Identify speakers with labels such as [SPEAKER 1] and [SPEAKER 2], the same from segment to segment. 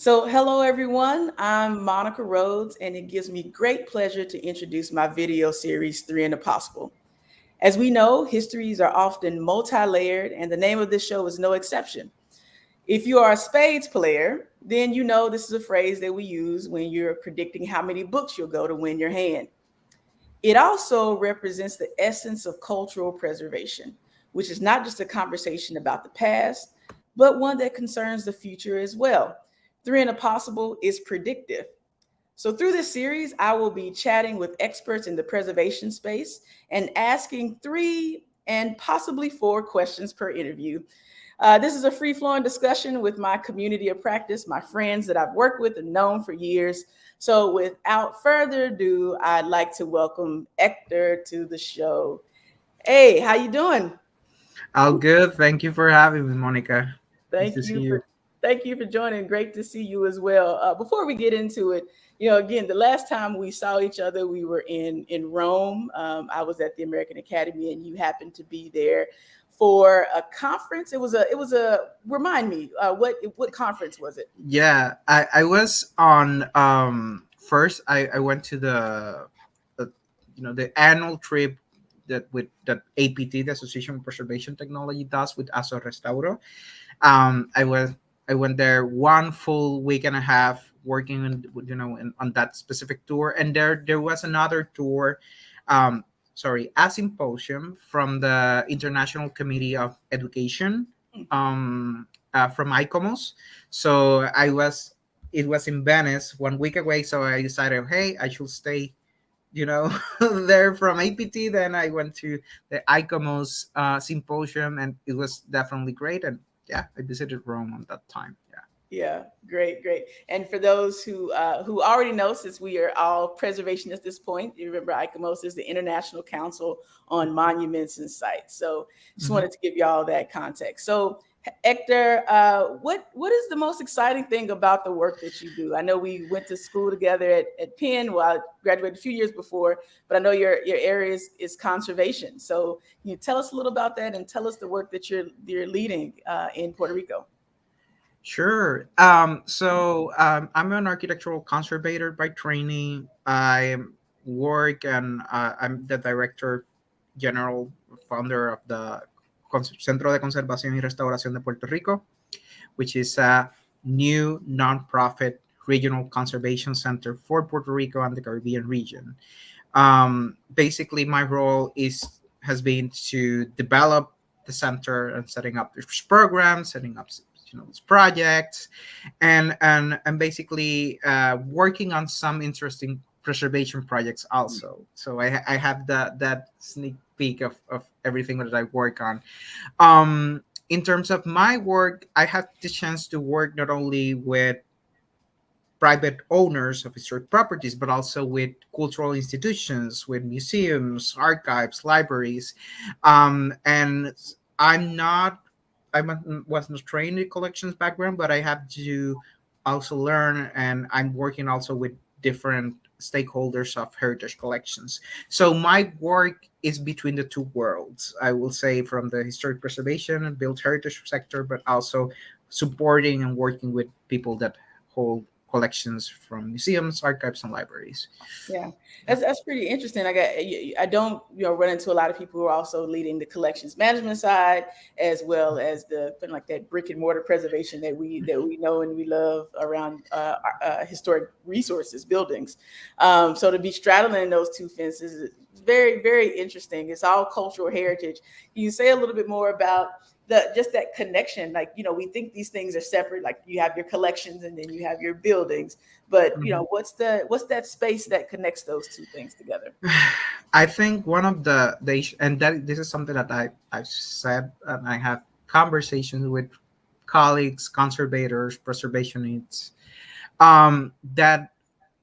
[SPEAKER 1] So, hello everyone. I'm Monica Rhodes, and it gives me great pleasure to introduce my video series, Three and the Possible. As we know, histories are often multi layered, and the name of this show is no exception. If you are a spades player, then you know this is a phrase that we use when you're predicting how many books you'll go to win your hand. It also represents the essence of cultural preservation, which is not just a conversation about the past, but one that concerns the future as well. Three and a Possible is predictive. So, through this series, I will be chatting with experts in the preservation space and asking three and possibly four questions per interview. This is a free flowing discussion with my community of practice, my friends that I've worked with and known for years. So, without further ado, I'd like to welcome Héctor to the show. Hey, how you doing?
[SPEAKER 2] All good. Thank you for having me, Monica. Nice to
[SPEAKER 1] Thank
[SPEAKER 2] see
[SPEAKER 1] you for
[SPEAKER 2] you.
[SPEAKER 1] thank you for joining. Great to see you as well. Before we get into it, again, the last time we saw each other, we were in Rome. I was at the American Academy, and you happened to be there for a conference. It was a. Remind me, what conference was it?
[SPEAKER 2] Yeah, I was on first I went to the the annual trip that APT, the Association of Preservation Technology, does with ASO Restauro. I was I went there one full week and a half working on that specific tour, and there was another tour, um a symposium from the International Committee of Education, from ICOMOS. So it was in Venice 1 week away, so I decided, hey, I should stay, there from APT. Then I went to the ICOMOS symposium, and it was definitely great. And yeah, I visited Rome on that time. Yeah.
[SPEAKER 1] Yeah, great, great. And for those who already know, since we are all preservationists at this point, you remember ICOMOS is the International Council on Monuments and Sites. So just
[SPEAKER 2] Mhm.
[SPEAKER 1] wanted to give you all that context. So Hector, what is the most exciting thing about the work that you do? I know we went to school together at Penn. Well, I graduated a few years before, but I know your area is conservation. So can you tell us a little about that and tell us the work that you're leading in Puerto Rico?
[SPEAKER 2] Sure. I'm an architectural conservator by training. I work and I'm the director general, founder of the Centro de Conservación y Restauración de Puerto Rico, which is a new nonprofit regional conservation center for Puerto Rico and the Caribbean region. Basically, my role is has been to develop the center and setting up its programs, setting up its projects, and basically working on some interesting preservation projects also. So I have that sneak peek of everything that I work on. In terms of my work, I have the chance to work not only with private owners of historic properties, but also with cultural institutions, with museums, archives, libraries. And I'm not, was not trained in collections background, but I have to also learn, and I'm working also with different stakeholders of heritage collections. So my work is between the two worlds, I will say, from the historic preservation and built heritage sector, but also supporting and working with people that hold collections from museums, archives, and libraries.
[SPEAKER 1] Yeah,
[SPEAKER 2] Yeah.
[SPEAKER 1] that's pretty interesting. I don't run into a lot of people who are also leading the collections management side as well as the kind of like that brick and mortar preservation that we know and we love around historic resources, buildings. So to be straddling those two fences is very interesting. It's all cultural heritage. Can you say a little bit more about the just that connection? Like we think these things are separate. Like you have your collections and then you have your buildings, but
[SPEAKER 2] Mhm.
[SPEAKER 1] what's that space that connects those two things together?
[SPEAKER 2] I think one of and that this is something that I've said, and I have conversations with colleagues, conservators, preservationists, that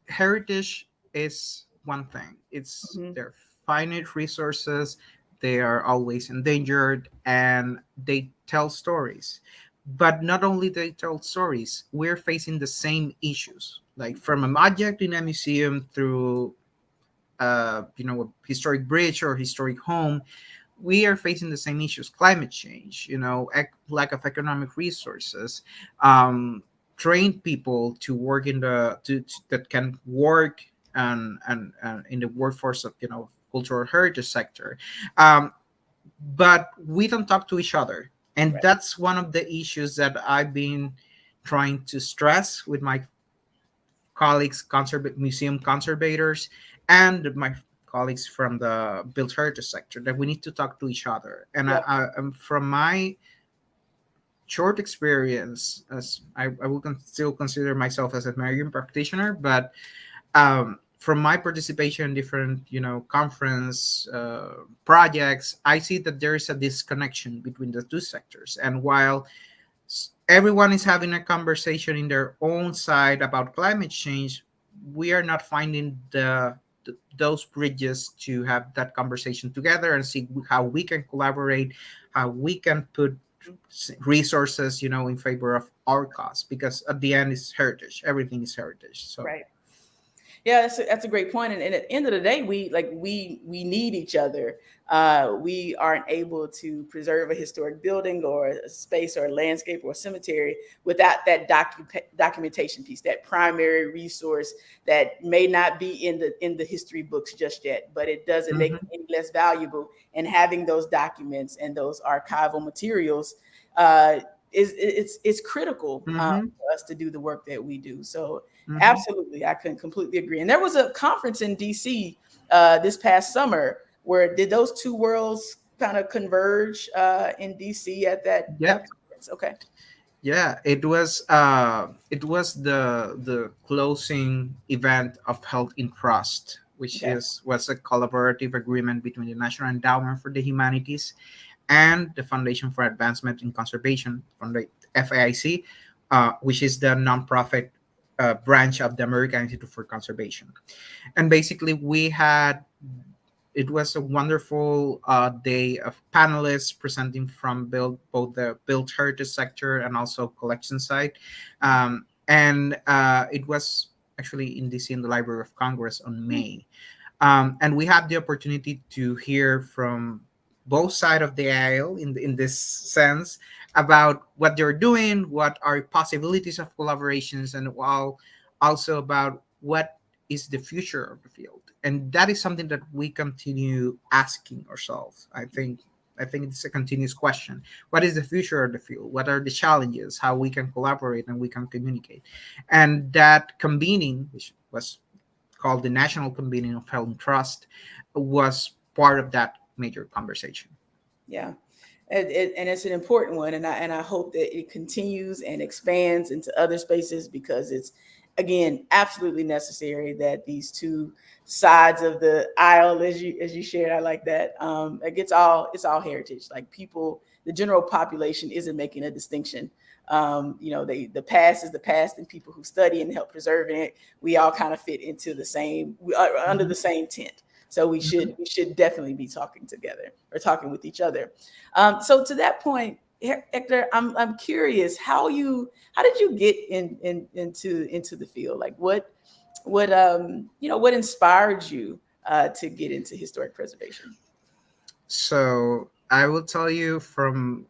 [SPEAKER 2] heritage is one thing. It's
[SPEAKER 1] Hmm.
[SPEAKER 2] their finite resources. They are always endangered, and they tell stories. But not only they tell stories, we're facing the same issues. Like from an object in a museum through, a historic bridge or historic home, we are facing the same issues: climate change, lack of economic resources, um, train people to work in that can work and in the workforce of cultural heritage sector, um, but we don't talk to each other, and
[SPEAKER 1] Right.
[SPEAKER 2] that's one of the issues that I've been trying to stress with my colleagues, museum conservators, and my colleagues from the built heritage sector, that we need to talk to each other. And
[SPEAKER 1] Yep.
[SPEAKER 2] from my short experience, as I would still consider myself as a American practitioner, but from my participation in different conference projects, I see that there is a disconnection between the two sectors. And while everyone is having a conversation in their own side about climate change, we are not finding those bridges to have that conversation together and see how we can collaborate, how we can put resources in favor of our cause, because at the end it's heritage, everything is heritage. So
[SPEAKER 1] Right. Yeah, that's a great point. And at the end of the day, we need each other. We aren't able to preserve a historic building or a space or a landscape or a cemetery without that documentation piece, that primary resource that may not be in the history books just yet, but it doesn't make it
[SPEAKER 2] mhm,
[SPEAKER 1] any less valuable. And having those documents and those archival materials uh, it's critical
[SPEAKER 2] mhm,
[SPEAKER 1] for us to do the work that we do. So
[SPEAKER 2] mhm.
[SPEAKER 1] absolutely, I can completely agree. And there was a conference in DC this past summer where did those two worlds kind of converge in DC at that
[SPEAKER 2] Yeah,
[SPEAKER 1] conference? Okay.
[SPEAKER 2] yeah, it was the closing event of Health in Trust, which
[SPEAKER 1] Okay.
[SPEAKER 2] was a collaborative agreement between the National Endowment for the Humanities and the Foundation for Advancement in Conservation, from the FAIC, which is the nonprofit branch of the American Institute for Conservation. And basically, it was a wonderful day of panelists presenting from both the built heritage sector and also collection side. And it was actually in DC in the Library of Congress on May. And we had the opportunity to hear from both sides of the aisle in this sense about what they're doing, what are possibilities of collaborations, and also about what is the future of the field. And that is something that we continue asking ourselves. I think it's a continuous question. What is the future of the field? What are the challenges? How we can collaborate and we can communicate? And that convening, which was called the National Convening of Health and Trust, was part of that major conversation.
[SPEAKER 1] Yeah. And it's an important one, and I hope that it continues and expands into other spaces because it's again absolutely necessary that these two sides of the aisle, as you shared, I like that. It gets it's all heritage. Like people, the general population isn't making a distinction. The past is the past, and people who study and help preserving it, we all kind of fit into the same, we are under
[SPEAKER 2] Mhm,
[SPEAKER 1] the same tent. So
[SPEAKER 2] mhm.
[SPEAKER 1] we should definitely be talking together or talking with each other. So to that point, Hector, I'm curious how did you get into the field? Like what inspired you to get into historic preservation?
[SPEAKER 2] So I will tell you, from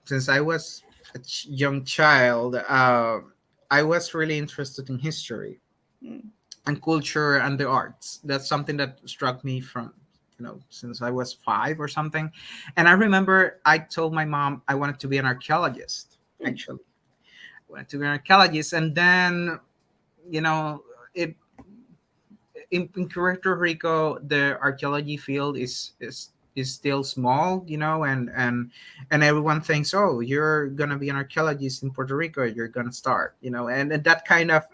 [SPEAKER 2] since I was a young child, I was really interested in history
[SPEAKER 1] Mm,
[SPEAKER 2] and culture and the arts. That's something that struck me from since I was 5 or something. And I remember I told my mom I wanted to be an archaeologist.
[SPEAKER 1] mm,
[SPEAKER 2] Actually, I wanted to be an archaeologist, and then you know it in Puerto Rico, the archaeology field is still small, and everyone thinks, oh, you're gonna be an archaeologist in Puerto Rico, you're gonna start, and that kind of,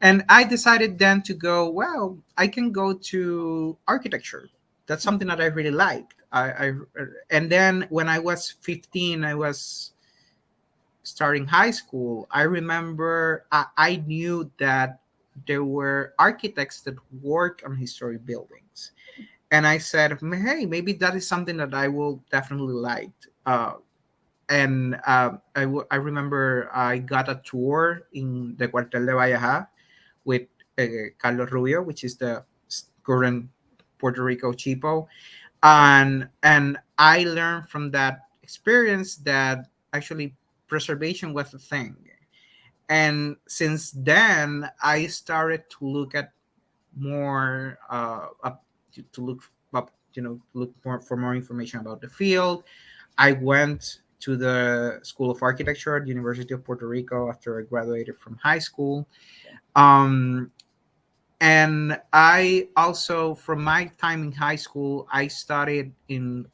[SPEAKER 2] and I decided then to go. Well, I can go to architecture. That's
[SPEAKER 1] mm,
[SPEAKER 2] something that I really liked. And then when I was 15, I was starting high school. I remember I knew that there were architects that work on historic buildings, and I said, hey, maybe that is something that I will definitely like. And I remember I got a tour in the Cuartel de Valleja with Carlos Rubio, which is the current Puerto Rico Chipo,
[SPEAKER 1] okay.
[SPEAKER 2] and I learned from that experience that actually preservation was a thing. And since then, I started to look at more up to look up, look more for more information about the field. I went to the School of Architecture at the University of Puerto Rico after I graduated from high school. Um, and I also, from my time in high school, I studied in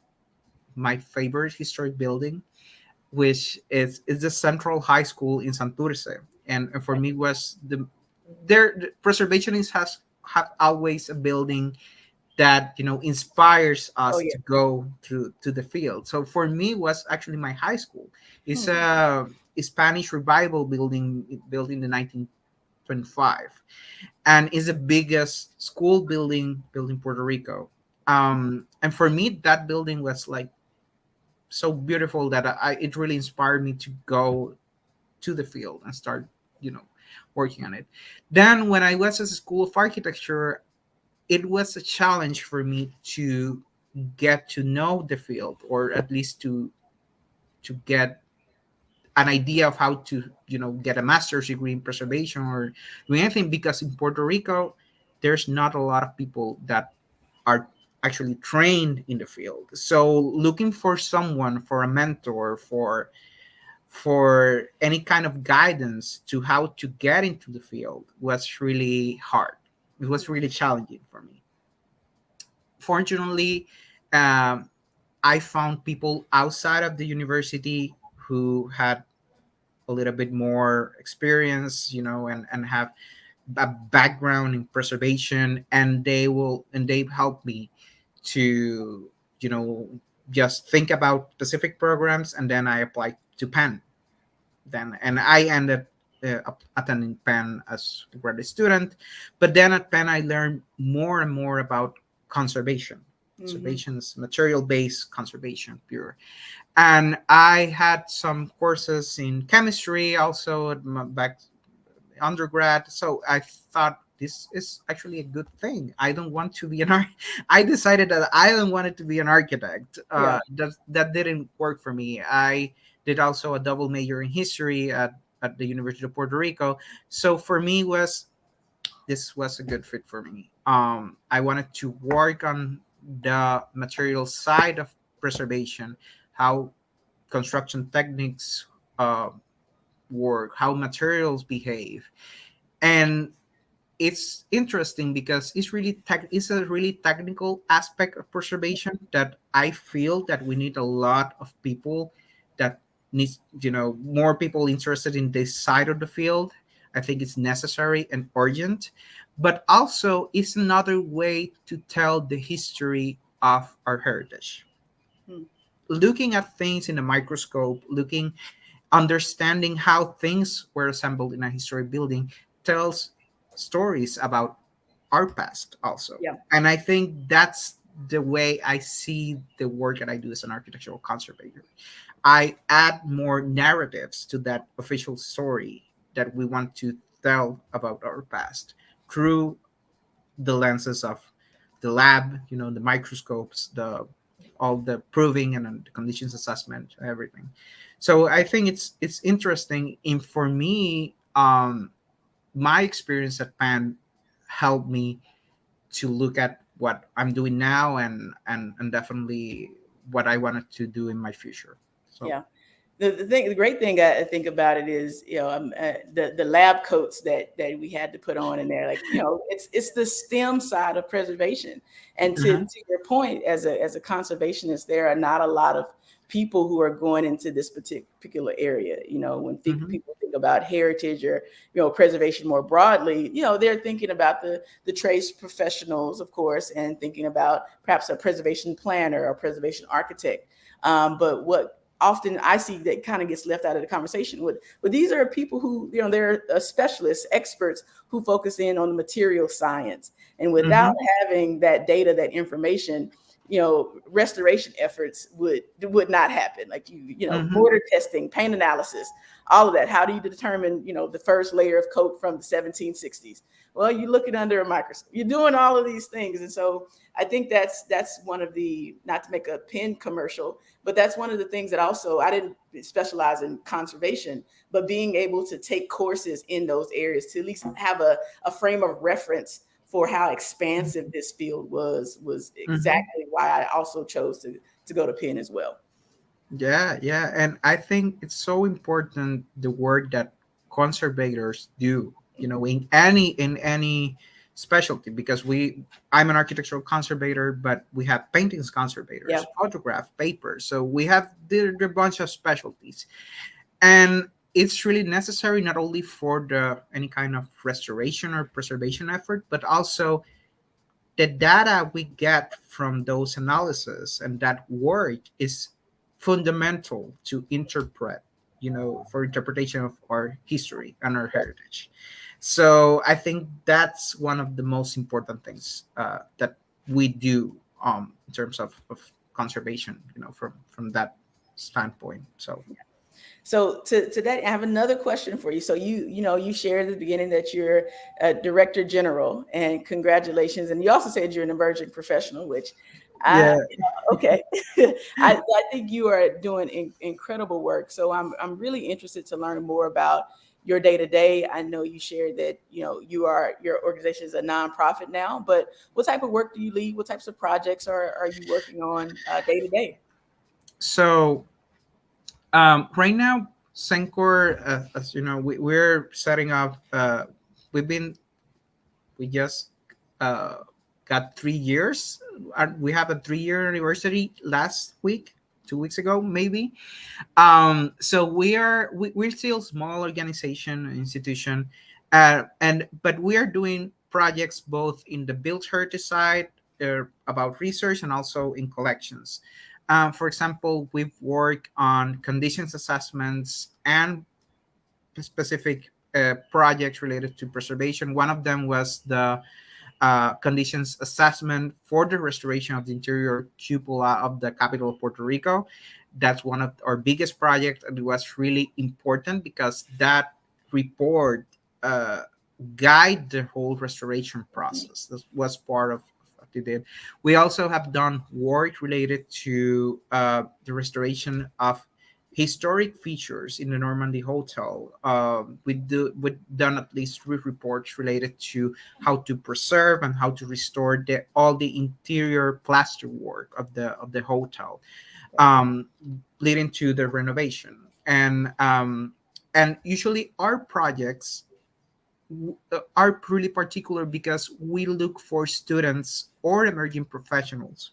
[SPEAKER 2] my favorite historic building, which is the Central High School in Santurce. And for me was the preservationist has have always a building that inspires
[SPEAKER 1] Oh
[SPEAKER 2] us
[SPEAKER 1] yeah.
[SPEAKER 2] to go to the field. So for me was actually my high school. It's
[SPEAKER 1] Hmm.
[SPEAKER 2] a Spanish revival building built in the 1925, and is the biggest school building built in Puerto Rico. And for me that building was like so beautiful that it really inspired me to go to the field and start you know working on it. Then when I was at the School of Architecture, it was a challenge for me to get to know the field, or at least to get an idea of how to get a master's degree in preservation or do anything, because in Puerto Rico there's not a lot of people that are actually trained in the field. So looking for someone, for a mentor, for any kind of guidance to how to get into the field was really hard. It was really challenging for me. Fortunately, um, I found people outside of the university who had a little bit more experience, and have a background in preservation, and they've helped me to, you know, just think about specific programs, and then I applied to Penn. Then and I ended attending Penn as a graduate student, but then at Penn I learned more and more about conservation.
[SPEAKER 1] Hmm.
[SPEAKER 2] Conservation's material-based conservation, pure. And I had some courses in chemistry also at my back undergrad. So I thought this is actually a good thing. I don't want to be I decided that I don't want it to be an architect.
[SPEAKER 1] Yeah.
[SPEAKER 2] That didn't work for me. I did also a double major in history at the University of Puerto Rico. So for me was this was a good fit for me. I wanted to work on the material side of preservation, how construction techniques uh, work, how materials behave, and it's interesting because it's a really technical aspect of preservation that I feel that we need a lot of people that needs more people interested in this side of the field. I think it's necessary and urgent, but also it's another way to tell the history of our heritage,
[SPEAKER 1] Hmm.
[SPEAKER 2] looking at things in a microscope, looking understanding how things were assembled in a historic building tells stories about our past also.
[SPEAKER 1] Yeah.
[SPEAKER 2] And I think that's the way I see the work that I do as an architectural conservator. I add more narratives to that official story that we want to tell about our past through the lenses of the lab, the microscopes, the all the proving and then the conditions assessment, everything. So I think it's interesting. And for me, my experience at Pan helped me to look at what I'm doing now and definitely what I wanted to do in my future. So.
[SPEAKER 1] Yeah. The great thing I think about it is, the lab coats that we had to put on in there, like, it's the STEM side of preservation. And
[SPEAKER 2] Mhm,
[SPEAKER 1] to your point, as a conservationist, there are not a lot of people who are going into this particular area. When
[SPEAKER 2] mhm,
[SPEAKER 1] people think about heritage or preservation more broadly, they're thinking about the trace professionals, of course, and thinking about perhaps a preservation planner or preservation architect. But what often I see that kind of gets left out of the conversation but these are people who, they're specialists, experts who focus in on the material science. And without
[SPEAKER 2] mhm,
[SPEAKER 1] having that data, that information, restoration efforts would not happen. Like
[SPEAKER 2] Mhm.
[SPEAKER 1] mortar testing, paint analysis, all of that. How do you determine, the first layer of coat from the 1760s? Well, you look it under a microscope. You're doing all of these things. And so I think that's one of the, not to make a pen commercial, but that's one of the things that also, I didn't specialize in conservation, but being able to take courses in those areas to at least have a frame of reference for how expansive this field was exactly why I also chose to go to Penn as well.
[SPEAKER 2] Yeah, and I think it's so important the work that conservators do, in any specialty, because I'm an architectural conservator, but we have paintings
[SPEAKER 1] Yeah.
[SPEAKER 2] conservators, photograph, paper, so we have the bunch of specialties, and it's really necessary not only for the any kind of restoration or preservation effort, but also the data we get from those analysis and that work is fundamental to interpret, for interpretation of our history and our heritage. So I think that's one of the most important things that we do in terms of conservation, from that standpoint.
[SPEAKER 1] So to that, I have another question for you. So you shared at the beginning that you're a director general, and congratulations. And you also said you're an emerging professional, which
[SPEAKER 2] Yeah.
[SPEAKER 1] okay. I think you are doing incredible work. So I'm really interested to learn more about your day to day. I know you shared that your organization is a nonprofit now, but what type of work do you lead? What types of projects are you working on day to day?
[SPEAKER 2] So right now, CENCOR, as you know, we're setting up. We've been we just uh, got 3 years. We have a 3-year anniversary last week, 2 weeks ago, maybe. So we're still a small organization, institution, but we are doing projects both in the built heritage side, about research, and also in collections. For example, we've worked on conditions assessments and specific projects related to preservation. One of them was the conditions assessment for the restoration of the interior cupola of the capital of Puerto Rico. That's one of our biggest projects, and it was really important because that report uh, guide the whole restoration process. That was part of what they did. We also have done work related to the restoration of historic features in the Normandy Hotel. We've done at least 3 reports related to how to preserve and how to restore all the interior plaster work of the hotel, um, leading to the renovation. And usually our projects are really particular because we look for students or emerging professionals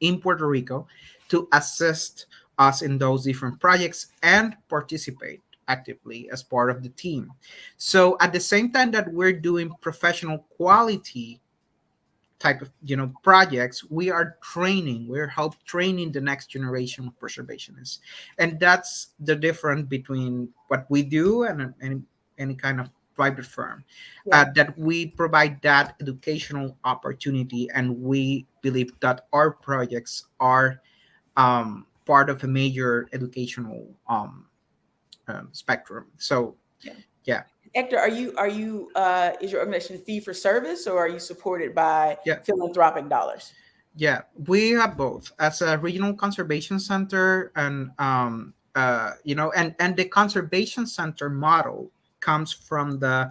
[SPEAKER 2] in Puerto Rico to assist us in those different projects and participate actively as part of the team. So at the same time that we're doing professional quality type of projects, we're help training the next generation of preservationists, and that's the difference between what we do and any kind of private firm,
[SPEAKER 1] Yeah.
[SPEAKER 2] that we provide that educational opportunity, and we believe that our projects are part of a major educational spectrum. So
[SPEAKER 1] Yeah.
[SPEAKER 2] yeah.
[SPEAKER 1] Hector, is your organization fee for service, or are you supported by
[SPEAKER 2] Yeah.
[SPEAKER 1] philanthropic dollars?
[SPEAKER 2] Yeah, we have both as a regional conservation center, and and the conservation center model comes from the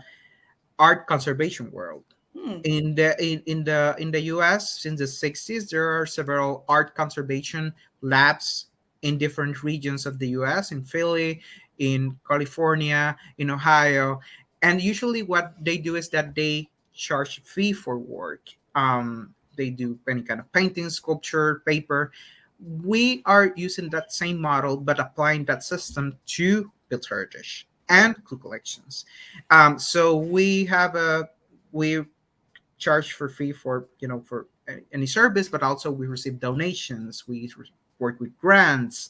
[SPEAKER 2] art conservation world.
[SPEAKER 1] Hmm.
[SPEAKER 2] In the US, since the 60s, there are several art conservation labs in different regions of the US, in Philly, in California, in Ohio, and usually what they do is that they charge a fee for work. They do any kind of painting, sculpture, paper. We are using that same model but applying that system to built heritage
[SPEAKER 1] Yeah.
[SPEAKER 2] and collections. So we charge for fee for any service, but also we receive donations. Work with grants.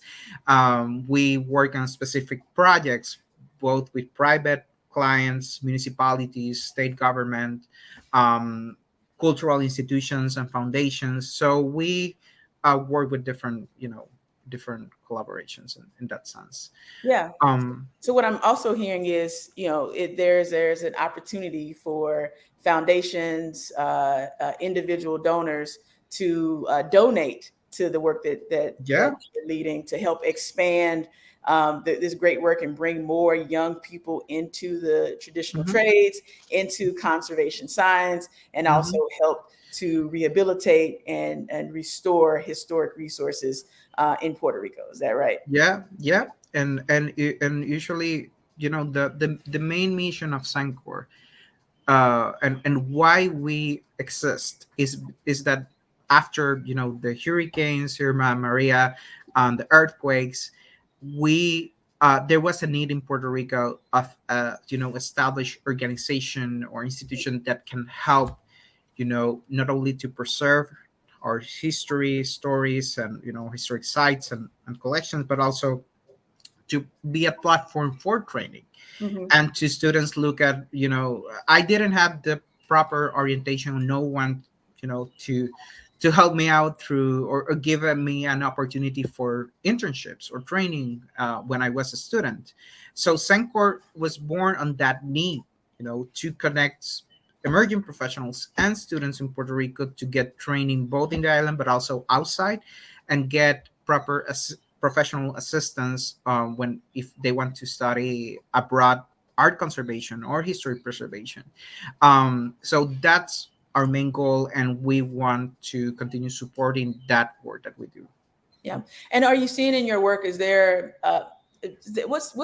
[SPEAKER 2] We work on specific projects, both with private clients, municipalities, state government, um, cultural institutions and foundations. So we work with different, different collaborations in that sense.
[SPEAKER 1] Yeah.
[SPEAKER 2] Um,
[SPEAKER 1] So what I'm also hearing is, there's an opportunity for foundations, individual donors to donate to the work that
[SPEAKER 2] yeah.
[SPEAKER 1] you're leading to help expand this great work and bring more young people into the traditional
[SPEAKER 2] Hmm.
[SPEAKER 1] trades, into conservation science, and also
[SPEAKER 2] Hmm.
[SPEAKER 1] help to rehabilitate and restore historic resources in Puerto Rico. Is that right?
[SPEAKER 2] Yeah, yeah, and usually, the main mission of CENCOR, and why we exist is that after the hurricanes, Irma, Maria, and the earthquakes, we there was a need in Puerto Rico of established organization or institution that can help, not only to preserve our history, stories, and historic sites and collections, but also to be a platform for training
[SPEAKER 1] Hmm.
[SPEAKER 2] and to students look at, I didn't have the proper orientation, no one, to help me out through, or give me an opportunity for internships or training when I was a student. So Sencor was born on that need, to connect emerging professionals and students in Puerto Rico to get training both in the island but also outside, and get proper professional assistance when if they want to study abroad art conservation or history preservation. So that's our main goal, and we want to continue supporting that work that we do.
[SPEAKER 1] Yeah. And are you seeing in your work, what's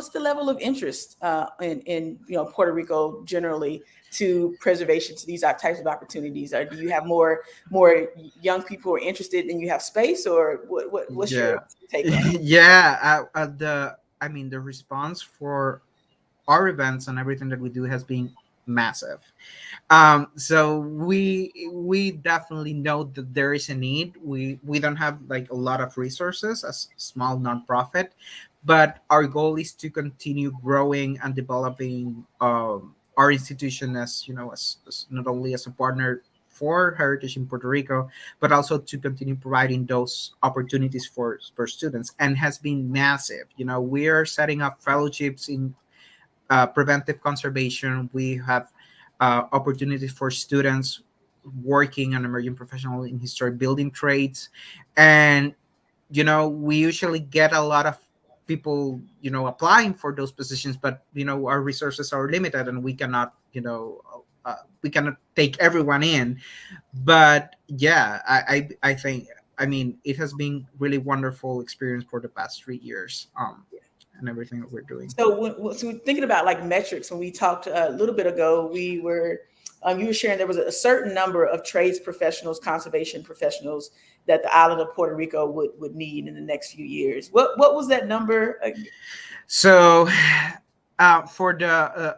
[SPEAKER 1] the level of interest in Puerto Rico generally to preservation, to these types of opportunities? Or do you have more young people who are interested and you have space, or what's your
[SPEAKER 2] Yeah.
[SPEAKER 1] take on it?
[SPEAKER 2] Yeah. The response for our events and everything that we do has been massive. So we definitely know that there is a need. We don't have like a lot of resources as a small nonprofit, but our goal is to continue growing and developing our institution as, as not only as a partner for heritage in Puerto Rico, but also to continue providing those opportunities for students, and has been massive. We are setting up fellowships in preventive conservation. We have opportunities for students working and emerging professional in historic building trades, and we usually get a lot of people applying for those positions, but our resources are limited and we cannot take everyone in. But yeah, I think, it has been really wonderful experience for the past 3 years, and everything that we're doing.
[SPEAKER 1] So thinking about like metrics, when we talked a little bit ago, you were sharing there was a certain number of trades professionals, conservation professionals that the island of Puerto Rico would need in the next few years. What was that number?
[SPEAKER 2] So, for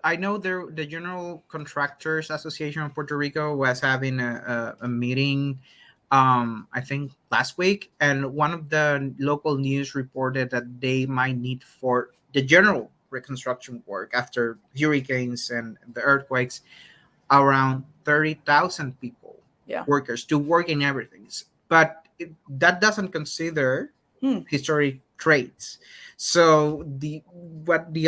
[SPEAKER 2] I know the General Contractors Association of Puerto Rico was having a meeting, I think last week, and one of the local news reported that they might need for the general reconstruction work after hurricanes and the earthquakes around 30,000 people,
[SPEAKER 1] Yeah.
[SPEAKER 2] workers to work in everything. But that doesn't consider
[SPEAKER 1] Hmm.
[SPEAKER 2] historic trades. So the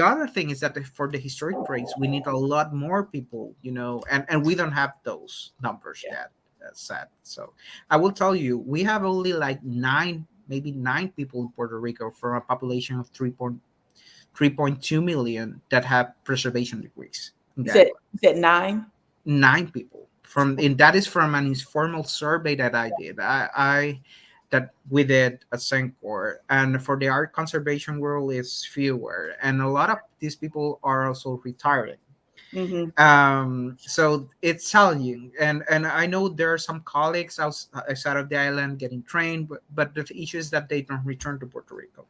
[SPEAKER 2] other thing is that for the historic trades, we need a lot more people, and we don't have those numbers
[SPEAKER 1] Yeah.
[SPEAKER 2] yet. That's sad. So I will tell you, we have only like maybe nine people in Puerto Rico from a population of 3.2 million that have preservation degrees in
[SPEAKER 1] You
[SPEAKER 2] the
[SPEAKER 1] said
[SPEAKER 2] island.
[SPEAKER 1] you said nine.
[SPEAKER 2] Nine people from, and that is from an informal survey that I did. I that we did at Sencor, and for the art conservation world is fewer, and a lot of these people are also retiring.
[SPEAKER 1] Mm-hmm.
[SPEAKER 2] So it's challenging, and I know there are some colleagues outside of the island getting trained, but the issue is that they don't return to Puerto Rico.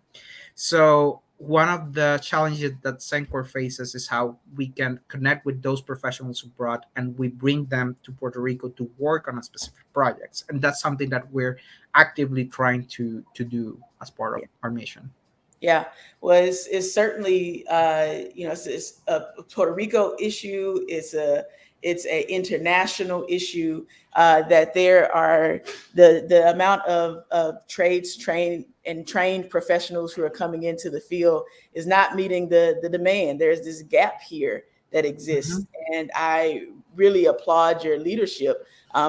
[SPEAKER 2] So one of the challenges that Sencor faces is how we can connect with those professionals abroad, and we bring them to Puerto Rico to work on a specific projects, and that's something that we're actively trying to do as part of our mission.
[SPEAKER 1] Yeah, well, it's certainly it's a Puerto Rico issue. It's an international issue, that there are the amount of trades trained professionals who are coming into the field is not meeting the demand. There's this gap here that exists, and I really applaud your leadership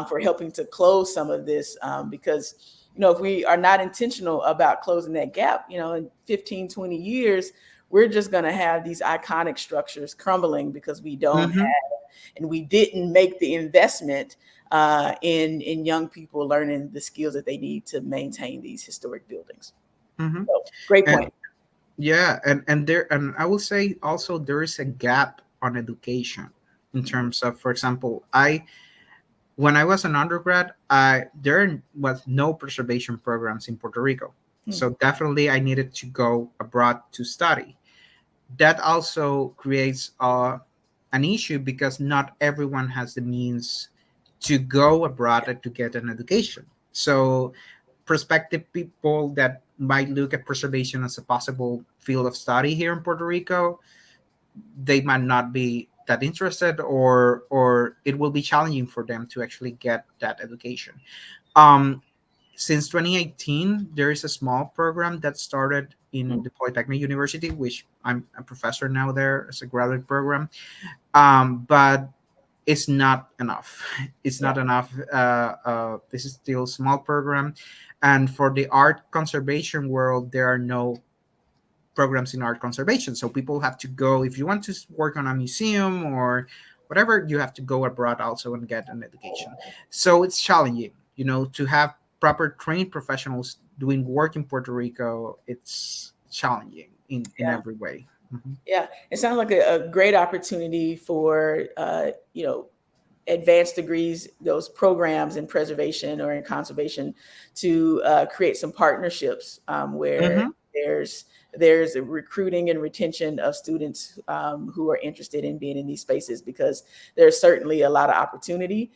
[SPEAKER 1] for helping to close some of this, because if we are not intentional about closing that gap, in 15, 20 years, we're just going to have these iconic structures crumbling because we don't have, and we didn't make the investment in young people learning the skills that they need to maintain these historic buildings. So, great point.
[SPEAKER 2] And yeah, and I will say also there is a gap on education in terms of, for example, when I was an undergrad, there was no preservation programs in Puerto Rico. So definitely I needed to go abroad to study. That also creates an issue because not everyone has the means to go abroad and to get an education. So prospective people that might look at preservation as a possible field of study here in Puerto Rico, they might not be that interested, or it will be challenging for them to actually get that education. Um, since 2018, there is a small program that started in the Polytechnic University, which I'm a professor now there as a graduate program. But it's not enough. It's not enough. This is still a small program. And for the art conservation world, there are no programs in art conservation. So people have to go, if you want to work on a museum or whatever, you have to go abroad also and get an education. So it's challenging, to have proper trained professionals doing work in Puerto Rico. It's challenging in every way.
[SPEAKER 1] Yeah, it sounds like a great opportunity for advanced degrees, those programs in preservation or in conservation, to create some partnerships where there's a recruiting and retention of students who are interested in being in these spaces, because there's certainly a lot of opportunity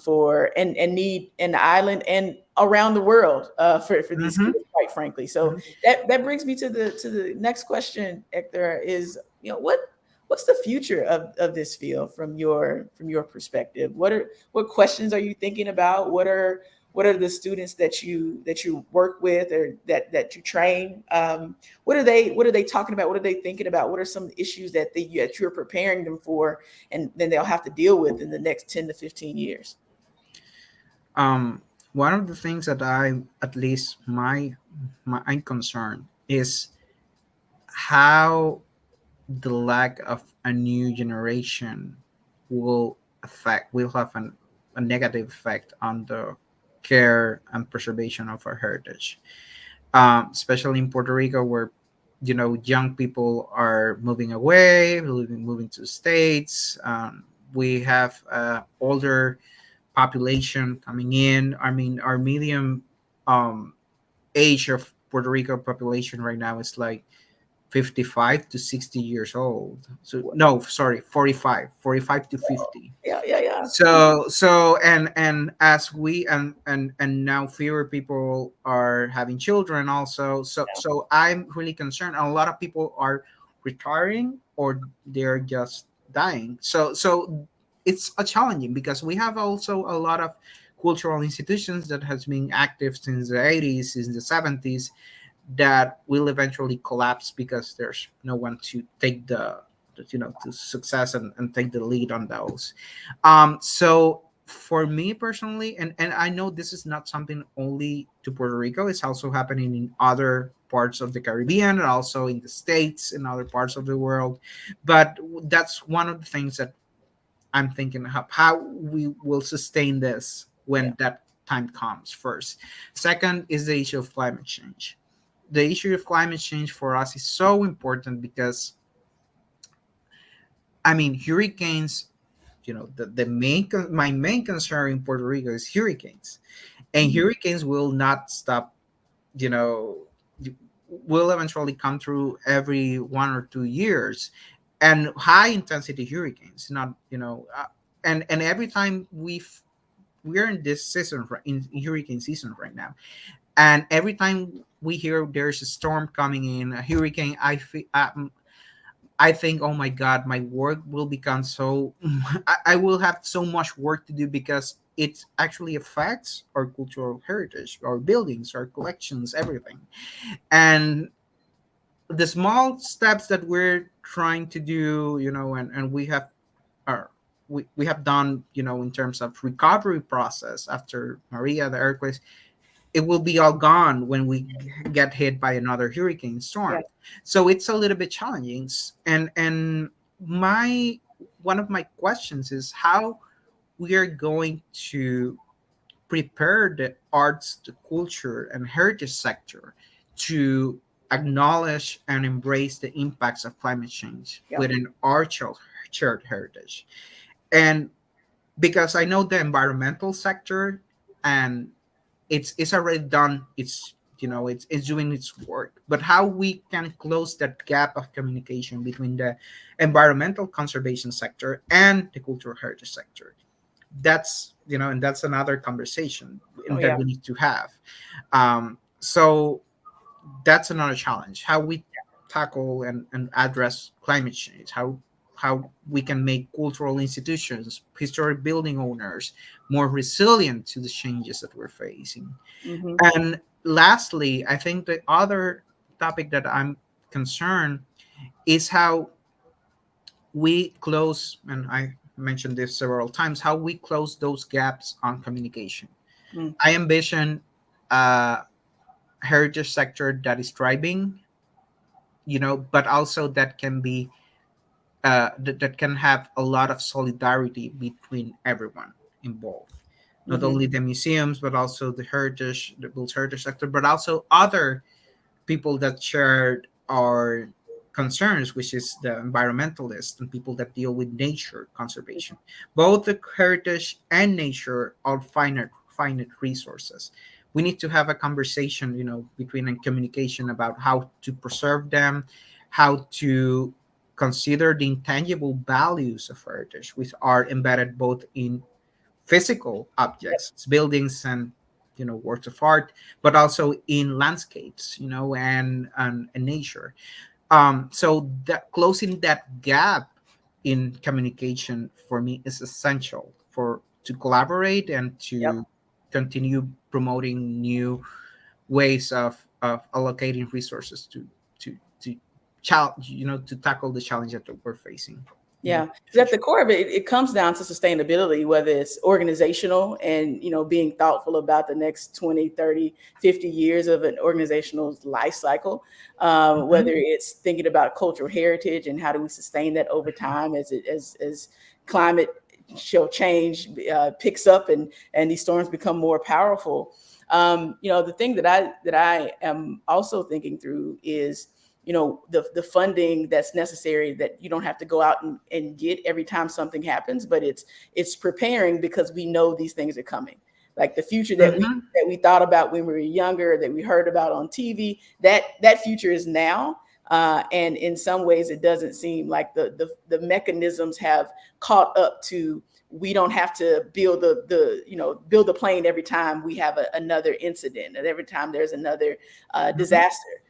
[SPEAKER 1] for and need in the island and around the world for these skills, quite frankly. So that brings me to the next question, Héctor, is what's the future of this field from your perspective? What questions are you thinking about? What are the students that you work with or that you train? What are they talking about? What are they thinking about? What are some issues that you're preparing them for, and then they'll have to deal with in the next 10 to 15 years?
[SPEAKER 2] One of the things that at least I'm concerned is how the lack of a new generation will have a negative effect on the care and preservation of our heritage, especially in Puerto Rico, where young people are moving away, moving to the states. We have older population coming in. I mean, our medium age of Puerto Rico population right now is like 55 to 60 years old. So no, sorry, 45 to 50.
[SPEAKER 1] Yeah.
[SPEAKER 2] So and as we and now fewer people are having children also. So I'm really concerned. A lot of people are retiring or they're just dying. So it's a challenging because we have also a lot of cultural institutions that has been active since the 80s, since the 70s, that will eventually collapse because there's no one to take to success and take the lead on those. So for me personally, and I know this is not something only to Puerto Rico, it's also happening in other parts of the Caribbean and also in the States and other parts of the world. But that's one of the things that I'm thinking of, how we will sustain this when that time comes. First, second is the issue of climate change. The issue of climate change for us is so important because, I mean, hurricanes, my main concern in Puerto Rico is hurricanes, and hurricanes will not stop, you know will eventually come through every 1 or 2 years, and high intensity hurricanes, not and every time we're in this season, in hurricane season right now, and every time we hear there's a storm coming in, a hurricane, I think, oh my God, my work will become so, I will have so much work to do because it actually affects our cultural heritage, our buildings, our collections, everything. And the small steps that we're trying to do, and we have, or we have done, in terms of recovery process after Maria, the earthquakes, it will be all gone when we get hit by another hurricane
[SPEAKER 1] Yeah.
[SPEAKER 2] storm. So it's a little bit challenging. And my one of my questions is how we are going to prepare the arts, the culture, and heritage sector to acknowledge and embrace the impacts of climate change
[SPEAKER 1] Yep.
[SPEAKER 2] within our shared heritage. And because I know the environmental sector, and it's already done it's doing its work, but how we can close that gap of communication between the environmental conservation sector and the cultural heritage sector, and that's another conversation
[SPEAKER 1] Oh
[SPEAKER 2] that
[SPEAKER 1] yeah.
[SPEAKER 2] we need to have. So that's another challenge, how we tackle and address climate change, how we can make cultural institutions, historic building owners more resilient to the changes that we're facing.
[SPEAKER 1] Hmm.
[SPEAKER 2] And lastly, I think the other topic that I'm concerned is how we close, and I mentioned this several times, how we close those gaps on communication.
[SPEAKER 1] Mm.
[SPEAKER 2] I envision a heritage sector that is thriving, but also that can be that can have a lot of solidarity between everyone involved, not
[SPEAKER 1] Hmm.
[SPEAKER 2] only the museums, but also the Built Heritage sector, but also other people that shared our concerns, which is the environmentalists and people that deal with nature conservation. Both the heritage and nature are finite resources. We need to have a conversation, between and communication about how to preserve them, how to consider the intangible values of heritage, which are embedded both in physical
[SPEAKER 1] Yep.
[SPEAKER 2] objects, buildings, and works of art, but also in landscapes, and nature. So that closing that gap in communication for me is essential for to collaborate and
[SPEAKER 1] Yep.
[SPEAKER 2] to continue promoting new ways of allocating resources to to tackle the challenge that we're facing in the
[SPEAKER 1] Yeah, 'cause at the
[SPEAKER 2] future.
[SPEAKER 1] core of it, it comes down to sustainability, whether it's organizational and, being thoughtful about the next 20, 30, 50 years of an organizational life cycle, whether
[SPEAKER 2] Mhm.
[SPEAKER 1] it's thinking about cultural heritage and how do we sustain that over time as climate change picks up and these storms become more powerful. The thing that I am also thinking through is the funding that's necessary that you don't have to go out and get every time something happens, but it's preparing because we know these things are coming, like the future that we
[SPEAKER 2] Mhm.
[SPEAKER 1] that we thought about when we were younger, that we heard about on TV, that future is now. And in some ways it doesn't seem like the mechanisms have caught up to, we don't have to build the plane every time we have another incident, and every time there's another
[SPEAKER 2] Mhm.
[SPEAKER 1] disaster.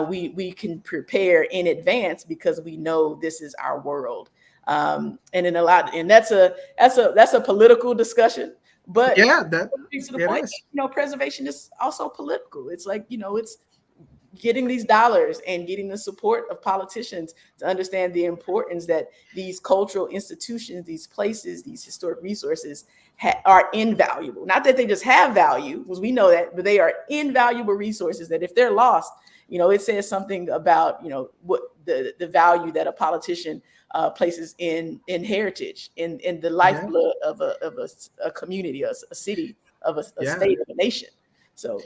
[SPEAKER 1] We can prepare in advance because we know this is our world. And in a lot, and that's a political discussion, but
[SPEAKER 2] Yeah, that
[SPEAKER 1] to the
[SPEAKER 2] it
[SPEAKER 1] point,
[SPEAKER 2] is.
[SPEAKER 1] preservation is also political. It's like, it's getting these dollars and getting the support of politicians to understand the importance that these cultural institutions, these places, these historic resources are invaluable. Not that they just have value, because we know that, but they are invaluable resources that if they're lost, it says something about, what the value that a politician places in heritage, in the
[SPEAKER 2] Yeah,
[SPEAKER 1] lifeblood of a community, a city, of a
[SPEAKER 2] yeah,
[SPEAKER 1] state, of a nation. So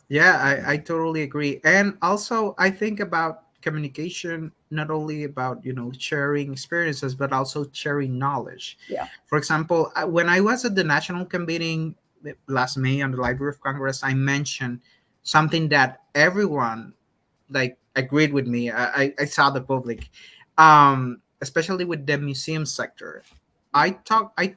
[SPEAKER 2] yeah. I totally agree. And also, I think about communication not only about sharing experiences, but also sharing knowledge.
[SPEAKER 1] yeah.
[SPEAKER 2] For example, when I was at the national convening last May on the Library of Congress, I mentioned something that everyone like agreed with me. I saw the public, especially with the museum sector. I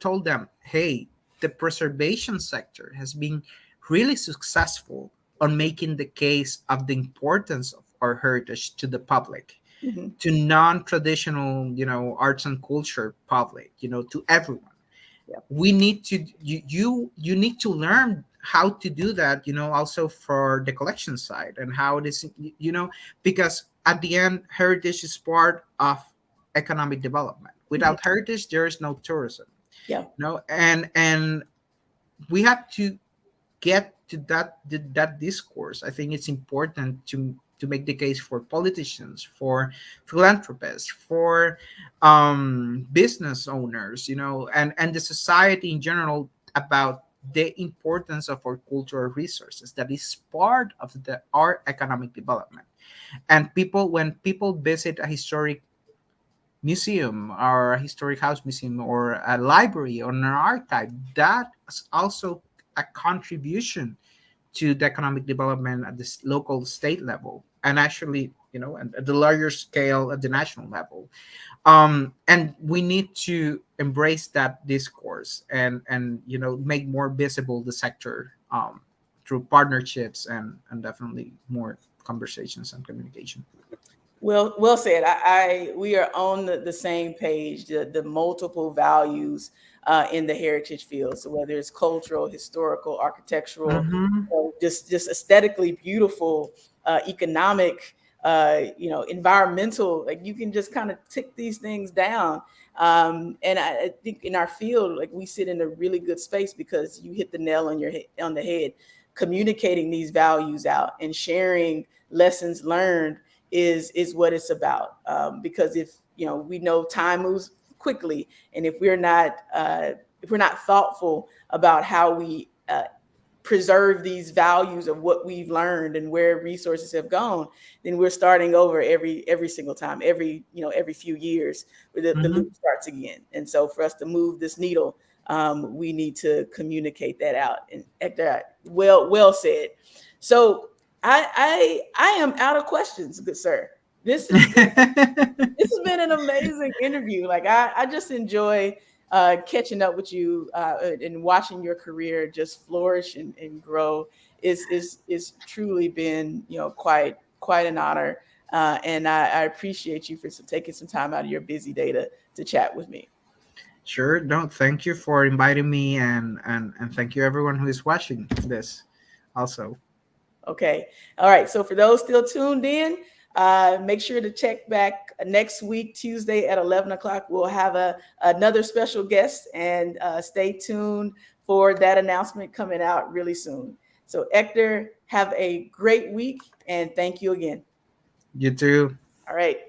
[SPEAKER 2] told them, hey, the preservation sector has been really successful on making the case of the importance of our heritage to the public.
[SPEAKER 1] Mhm.
[SPEAKER 2] to non-traditional, arts and culture public, to everyone.
[SPEAKER 1] Yeah.
[SPEAKER 2] We need to you need to learn how to do that, also for the collection side, and how it is, because at the end, heritage is part of economic development.
[SPEAKER 1] Mhm.
[SPEAKER 2] Without heritage, there is no tourism.
[SPEAKER 1] Yeah.
[SPEAKER 2] And we have to get to that discourse. I think it's important to make the case for politicians, for philanthropists, for business owners, and the society in general, about the importance of our cultural resources that is part of our economic development. And when people visit a historic museum or a historic house museum or a library or an archive, that is also a contribution to the economic development at this local state level, and actually, at the larger scale, at the national level. And we need to embrace that discourse, and make more visible the sector, through partnerships, and definitely more conversations and communication.
[SPEAKER 1] Well said. We are on the same page. The multiple values in the heritage field. So whether it's cultural, historical, architectural,
[SPEAKER 2] Mm-hmm.
[SPEAKER 1] just aesthetically beautiful, economic, environmental. Like you can just kind of tick these things down. And I think in our field, like we sit in a really good space because you hit the nail on the head. Communicating these values out and sharing lessons learned is what it's about. Because we know time moves quickly, and if we're not thoughtful about how we preserve these values of what we've learned and where resources have gone, then we're starting over every single time, every few years, where the
[SPEAKER 2] Mm-hmm.
[SPEAKER 1] loop starts again. And so for us to move this needle, we need to communicate that out. And Hector, well said. So I am out of questions, good sir. This has been this has been an amazing interview. Like I just enjoy catching up with you and watching your career just flourish and grow. Is truly been quite an honor, and I appreciate you for taking some time out of your busy day to chat with me.
[SPEAKER 2] Sure. No, thank you for inviting me, and thank you everyone who is watching this also.
[SPEAKER 1] Okay. All right. So for those still tuned in, make sure to check back next week, Tuesday at 11 o'clock. We'll have another special guest, and stay tuned for that announcement coming out really soon. So, Hector, have a great week, and thank you again.
[SPEAKER 2] You too.
[SPEAKER 1] All right.